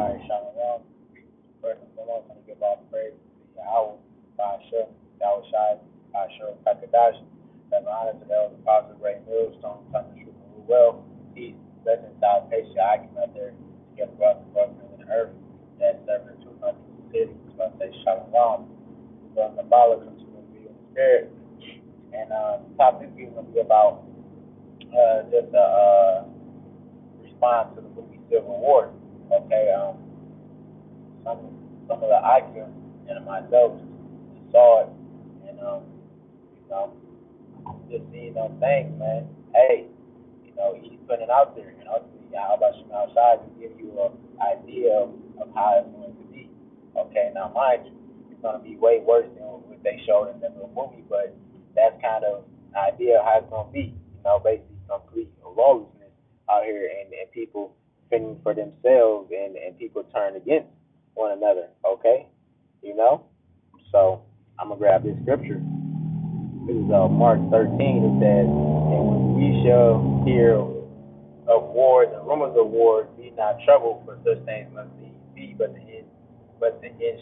All right, Shalom. First and foremost, I'm going to give all praise to Yahweh, Ba'ashem, Yahweh Shai, Ba'ashem, Kakadash, that honor to the elder apostle, great millstone, come to truth and rule well, peace, blessing, salvation, I came out there to get across the government in the earth, that serving the truth unto the city, so I say Shalom. From the Kabbalah, come to be in the spirit, and the topic is going to be about just a response to the movie Civil War. Okay, some of the icons and myself just saw it, and you know, just seeing those things, man. Hey, he's putting it out there, and ultimately, how about you outside to give you an idea of how it's going to be. Okay, now mind you, it's going to be way worse than what they showed in the little movie, but that's kind of an idea of how it's going to be. Basically complete lawlessness out here, and people fending for themselves, and people turn against one another. Okay, So I'm gonna grab this scripture. This is Mark 13. It says, "And when we shall hear of wars and rumors of wars, be not troubled, for such things must needs be, but the end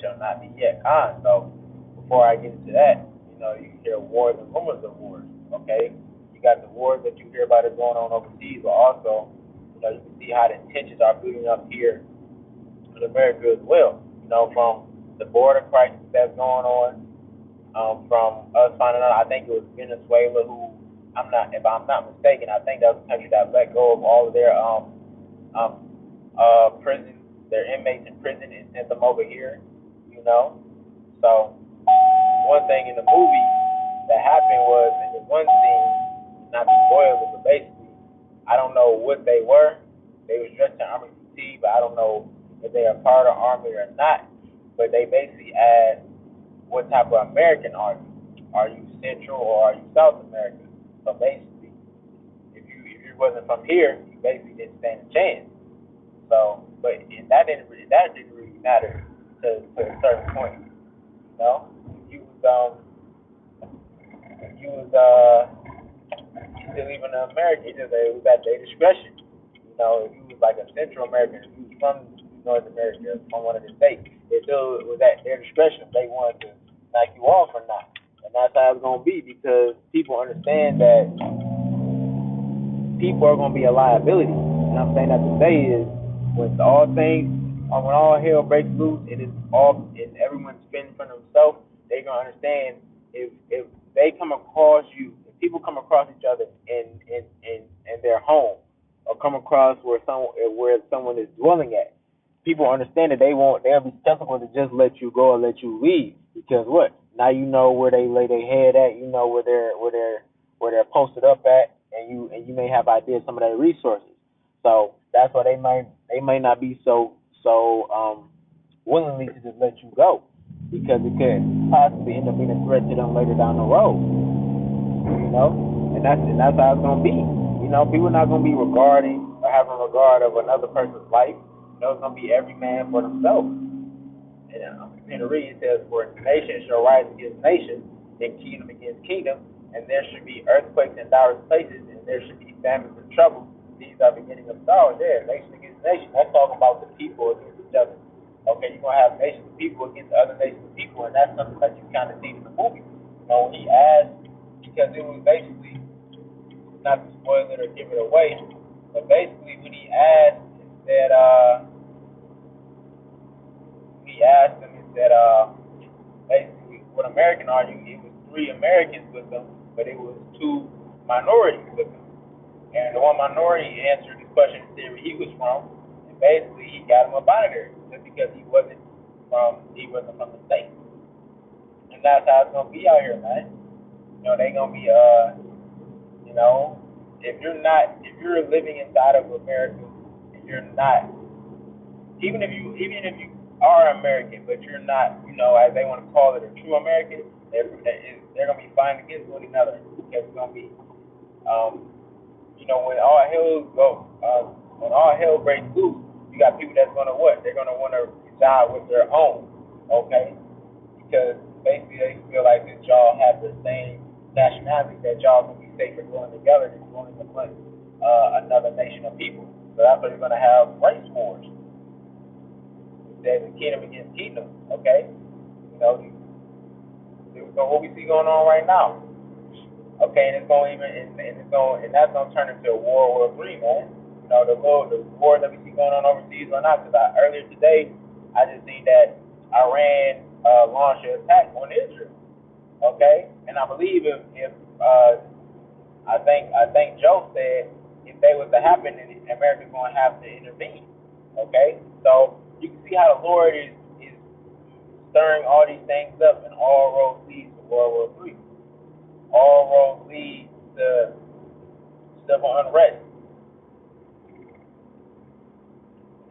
shall not be yet." So before I get into that, you hear wars and rumors of wars. Okay, you got the wars that you hear about is going on overseas, but also, you can see how the tensions are building up here in America as well. From the border crisis that's going on, from us finding out, I think it was Venezuela who, if I'm not mistaken, I think that was the country that let go of all of their prison, their inmates in prison, and sent them over here. So one thing in the movie that happened was, in the one scene, not to spoil it, but basically, I don't know what they were. They were dressed in army fatigue, but I don't know if they are part of the army or not. But they basically asked, what type of American are you? Are you Central or are you South America? So basically, if you wasn't from here, you basically didn't stand a chance. So, and that didn't really matter to a certain point. If you was still even an American, it was at their discretion. If you was like a Central American, if you was from North America, from one of the states, it still was at their discretion if they wanted to knock you off or not. And that's how it's gonna be, because people understand that people are gonna be a liability. And I'm saying that to say is, when all hell breaks loose and everyone's spending for themselves, they're gonna understand if they come across you, if people come across each other in their home, or come across where someone is dwelling at, people understand that they'll be skeptical to just let you go or let you leave, because what? Now you know where they lay their head at, you know where they're posted up at, and you may have ideas of some of their resources. So that's why they may not be so willingly to just let you go, because it could possibly end up being a threat to them later down the road. And that's how it's gonna be. People are not gonna be regarding or having regard of another person's life. It's gonna be every man for themselves. And I'm going to read, it says, "For nation shall rise against nation, and kingdom against kingdom, and there should be earthquakes in diverse places, and there should be famines and trouble. These are beginning of sorrow." There, nation against nation. That's talking about the people against each other. Okay, you're going to have nations of people against other nations of people, and that's something that you kind of see in the movie. When he asked, because it was basically, not to spoil it or give it away, but basically when he asked, he said, basically, what American are you? It was 3 Americans with them, but it was 2 minorities with them. And the one minority answered this question and said where he was from, and basically he got him up out of there just because he wasn't from the state. And that's how it's gonna be out here, man. They gonna be if you're living inside of America, and you're not, even if you are American, but you're not, as they want to call it, a true American, they're gonna be fighting against one another, because it's gonna be, when all hell breaks loose, you got people that's gonna what? They're gonna want to reside with their own, okay? Because basically they feel like that y'all have the same nationality, that y'all gonna be safer dwelling together than dwelling amongst another nation of people. So that's why you're gonna have race wars. said the kingdom against kingdom. Okay, you know, what we see going on right now. Okay, and it's going even, and it's going, and that's gonna turn into a World War III, man. You know, the war that we see going on overseas right now. Because earlier today, I just seen that Iran launched an attack on Israel. Okay, and I believe if I think Joe said if they was to happen, then America's going to have to intervene. Okay, so you can see how the Lord is stirring all these things up, and all roads lead to World War III. All roads lead to civil unrest.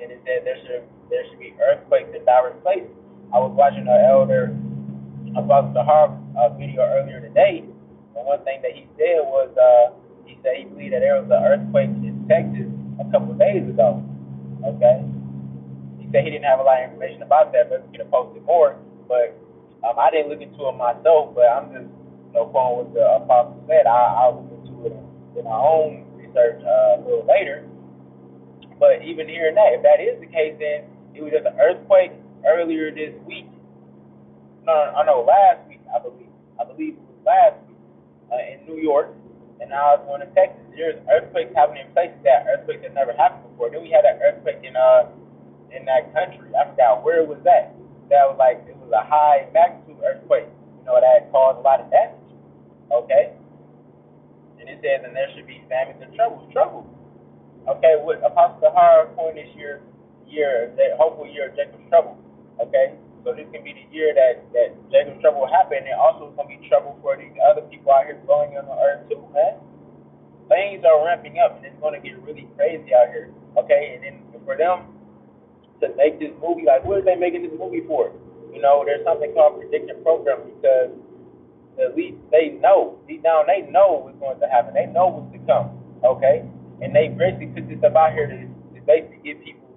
And it said there should be earthquakes in diverse places. I was watching an elder about the Harp video earlier today, and one thing that he said was he said he believed that there was an earthquake in Texas a couple of days ago. Okay, he said he didn't have a lot of information about that, but we could have posted more. But I didn't look into it myself, but I'm just going with the apostle said. I'll look into it in my own research a little later. But even hearing that, if that is the case, then it was just an earthquake earlier this week. No, I know last week. I believe it was last week in New York, and now it's going to Texas. There's earthquakes happening in places that earthquakes have never happened before. Then we had an earthquake in that country. I forgot where it was at. That was like it was a high magnitude earthquake. That caused a lot of damage. Okay, and it says, and there should be famines and trouble. Okay, with Apostle Har point this year, hopeful year of Jacob's trouble. Okay, so this can be the year that Jacob's trouble will happen, and also it's gonna be trouble for these other people out here going on the earth too, man. Things are ramping up, and it's gonna get really crazy out here. Okay, and then for them to make this movie, like, what are they making this movie for? There's something called prediction program, because at least they know, deep down, they know what's going to happen. They know what's to come. Okay. And they basically put this stuff out here to basically give people,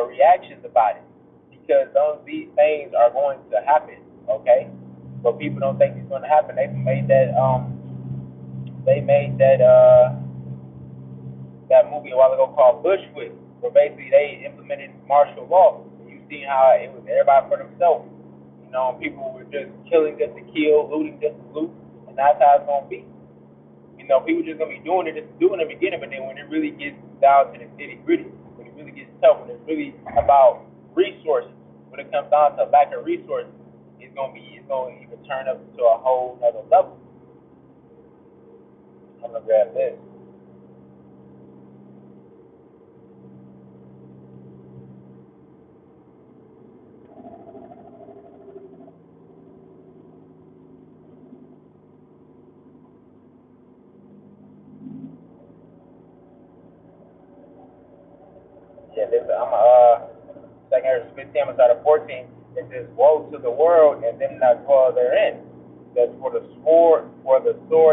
reactions about it, because these things are going to happen, okay? But people don't think it's going to happen. They made that that movie a while ago called Bushwick, where basically they implemented martial law. You see how it was everybody for themselves. People were just killing just to kill, looting just to loot, and that's how it's going to be. People just gonna be doing it just to do it in the beginning, but then when it really gets down to the nitty gritty, when it really gets tough, when it's really about resources, when it comes down to lack of resources, it's gonna even turn up to a whole other level. I'm gonna grab this. Yeah, this second verse 15, I'm gonna start at 14. It says, "Woe to the world and them that dwell therein. That for the sword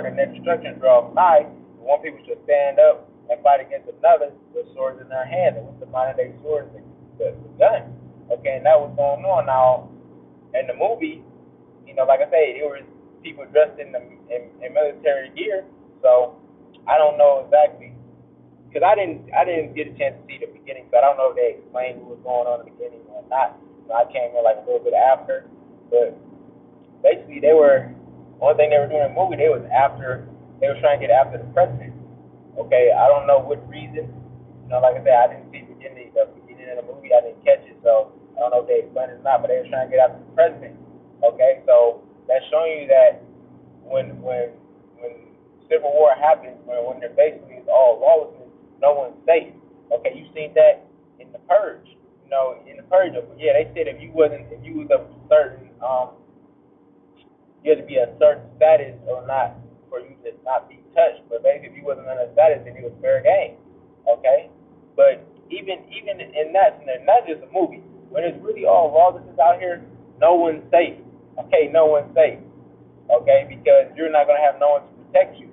and their destruction draw nigh. And one people should stand up and fight against another with swords in their hands." And with the modern day swords, the gun. Okay, and that was going on. Now in the movie, like I say, it was people dressed in military gear. So I don't know exactly, because I didn't get a chance to see the beginning, so I don't know if they explained what was going on in the beginning or not. I came in like a little bit after, but basically one thing they were doing in the movie, they were trying to get after the president. Okay, I don't know what reason. Like I said, I didn't see the beginning of the movie. I didn't catch it, so I don't know if they explained it or not. But they were trying to get after the president. Okay, so that's showing you that when civil war happens, when there basically is all lawlessness, no one's safe. Okay, you seen that in the Purge. In the Purge, yeah, they said if you was of certain, you had to be a certain status or not for you to not be touched. But basically, if you wasn't on that status, then it was fair game. Okay, but even in that, and not just a movie, when it's really all lawlessness out here, no one's safe. Okay, no one's safe. Okay, because you're not gonna have no one to protect you.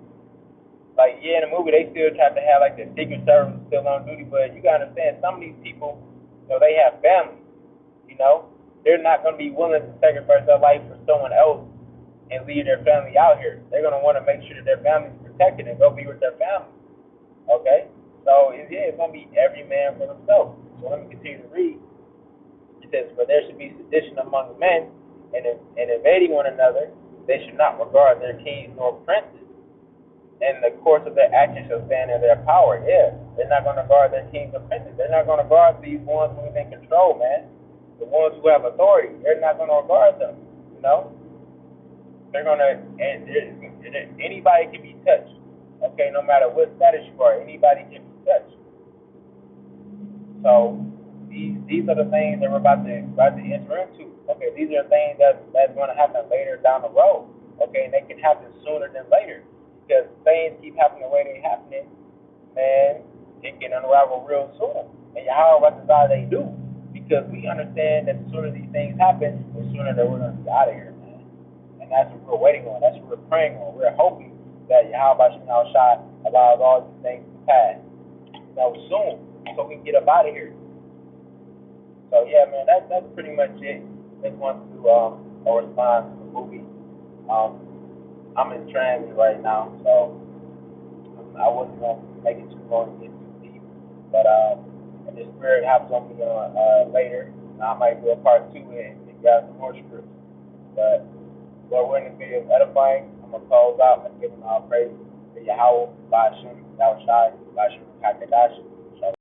Like, yeah, in the movie, they still try to have, like, the Secret Service still on duty, but you got to understand, some of these people, they have families, They're not going to be willing to sacrifice their life for someone else and leave their family out here. They're going to want to make sure that their family is protected and go be with their family, okay? So, it's going to be every man for themselves. So, let me continue to read. It says, "For there should be sedition among men, and invading one another, they should not regard their kings nor princes. And the course of their actions shall stand in their power." Yeah, they're not going to guard their kings or princes. They're not going to guard these ones who's in control, man. The ones who have authority, they're not going to regard them. You know, they're going to, and anybody can be touched. Okay, no matter what status you are, anybody can be touched. So these are the things that we're about to enter into. Okay, these are things that's going to happen later down the road. Okay, and they can happen sooner than later because things keep happening the way they're happening. Man, it can unravel real soon. And how reconcile they do? Because we understand that the sooner these things happen, the sooner that we're going to be out of here, man. And that's what we're waiting on. That's what we're praying on. We're hoping that Yahweh Shai allows all these things to pass, soon, so we can get up out of here. So yeah, man, that's pretty much it. Just want to respond to the movie. I'm in transit right now, so I wasn't gonna make it too long to get too deep. But if the spirit happens on me later, I might do a part 2 and grab some more scripts. But Lord, we're in the video of edifying. I'm gonna close out and give him all praise to Yahweh, Bashim, Yahushai, Bashim, Kakadash.